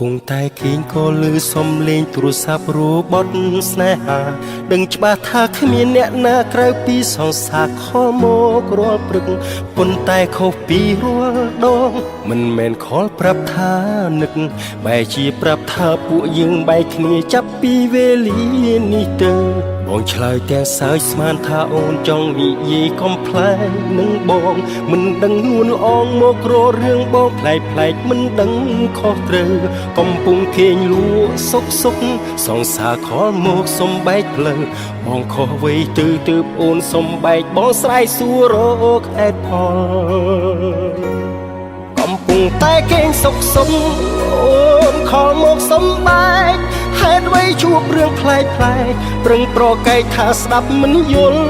ពុងតែគៀងក៏លឺសំលេងទូរស័ព្ទរបស់ស្នេហាដឹងច្បាស់ថាគ្មានអ្នកណាក្រៅពីសង្សារខលមករាល់ព្រឹកប៉ុន្តែខុសពីរាល់ដងមិនមែនខលប្រាប់ថានឹកបែរជាប្រាប់ថាពួកយើងបែកគ្នាចាប់ពីវេលានេះទៅបងឆ្លើយទាំងសើចស្មានថាអូនចង់និយាយកំប្លែងនឹងបងមិនដឹងនួនល្អងមករករឿងបងប្លែកមិនដឹងខុសត្រូវកំពុងគេងលក់សុកសង្សារខលមកសំបែកផ្លូវបងខុសអ្វីទៅអូនសំបែកបងស្រ័យសួររកហេតុផលកំពុងតែគេងសុកអូនខលមកសំបែកហេតុអ្វីជួបរឿងប្លែកប្រឹងប្រកែកថាស្ដាប់មិនយល់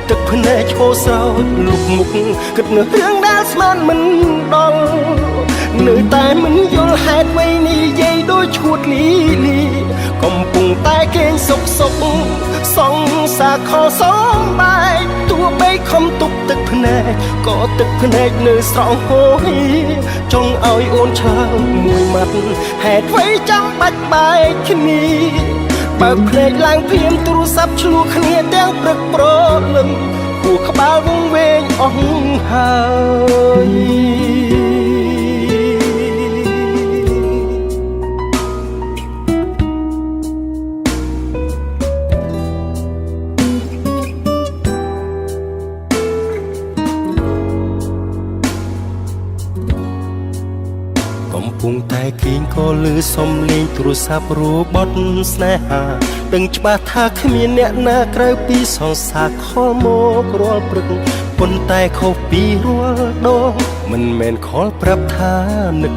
ទឹកភ្នែកឈោស្រោចលុបមុខគិតនៅរឿងដែលស្មានមិនដល់នៅតែមិនយល់ហេតុអ្វីនេះយាយដូចឈួតលីកំពុងតែគេងសុកសង្សារខលសំបែកទោះបីខំទប់ទឹកភ្នែកក៏ទឹកភ្នែកនៅស្រង់ហូរចង់ឲ្យអូនឆ្លើយមួយម៉ាត់ហេតុអ្វីចាំបាច់បែកគ្នាបើភ្នែកឡើងព្រាមទូរស័ព្ទឆ្លោះគ្នាទាំងព្រឹកព្រលឹមគួរក្បាលវងវែងអស់ហើយកំពុងតែគៀងក៏លឺសំលេងទូរស័ព្ទរបស់ស្នេហាដឹងច្បាស់ថាគ្មានអ្នកណាក្រៅពីសង្សារខលមករាល់ព្រឹកប៉ុន្តែខុសពីរាល់ដងមិនមែនខលប្រាប់ថានឹក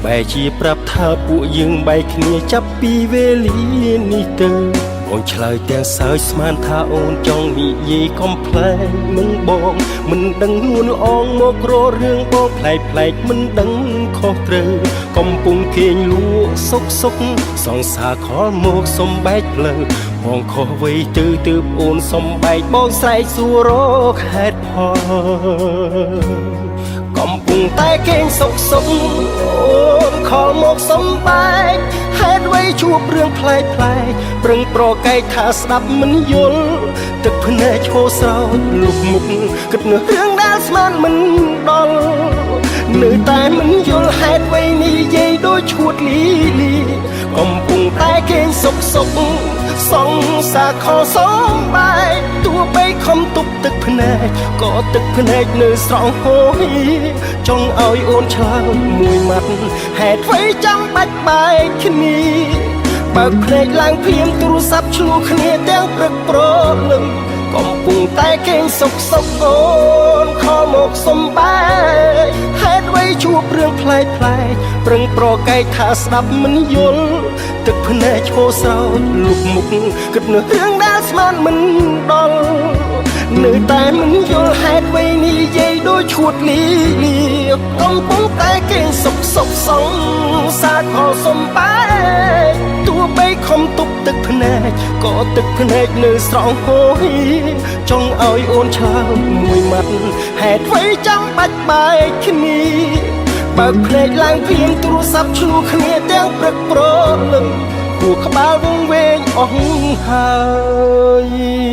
បែរជាប្រាប់ថាពួកយើងបែកគ្នាចាប់ពីវេលានេះទៅបងឆ្លើយទាំងសើចស្មានថាអូនចង់និយាយកំប្លែងនឹងបងមិនដឹងនួនល្អងមករករឿងបងប្លែកមិនដឹងខុសត្រូវកំពុងគេងលក់សុកសង្សារខលមកសំបែកផ្លូវបងខុសអ្វីទៅអូនសំបែកបងស្រែកសួររកហេតុផលកំពុងតែគេងសុកអូនខលមកសំបែកហេតុអ្វីជួបរឿងប្លែកប្រឹងប្រកែកថាស្ដាប់មិនយល់ទឹកភ្នែកឈោស្រោចលុបមុខគិតនៅរឿងដែលស្មានមិនដល់នៅតែមិនយល់ហេតុអ្វីនេះយាយដូចឈួតលីកំពុងតែគេងសុកសង្សារខលសំបែកទោះបីខំទប់ទឹកភ្នែកក៏ទឹកភ្នែកនៅស្រង់ហូរចង់ឲ្យអូនឆ្លើយមួយម៉ាត់ហេតុអ្វីចាំបាច់បែកគ្នាបើកភ្នែកឡើងព្រាមទូរស័ព្ទឆ្លោះគ្នាទាំងព្រឹកព្រលឹមកំពុងតែគេងសុកអូនខលមកសំបែកហេតុអ្វីជួបរឿងប្លែកប្រឹងប្រកែកថាស្ដាប់មិនយល់ទឹកភ្នែកឈោស្រោចលុបមុខគិតនៅរឿងដែលស្មានមិនដល់នៅតែមិនយល់ហេតុអ្វីនេះយាយដូចឈួតលីកំពុងតែគេងសុកសង្សារខលសំបែកទោះបីខំទប់ទឹកភ្នែកក៏ទឹកភ្នែកនៅស្រង់ហូរចង់ឲ្យអូនឆ្លើយមួយម៉ាត់ហេតុអ្វីចាំបាច់បែកគ្នាបើកភ្នែកឡើងព្រាមទូរស័ព្ទឆ្លោះគ្នាទាំងព្រឹកព្រលឹមគួរក្បាលវងវែងអស់ហើយ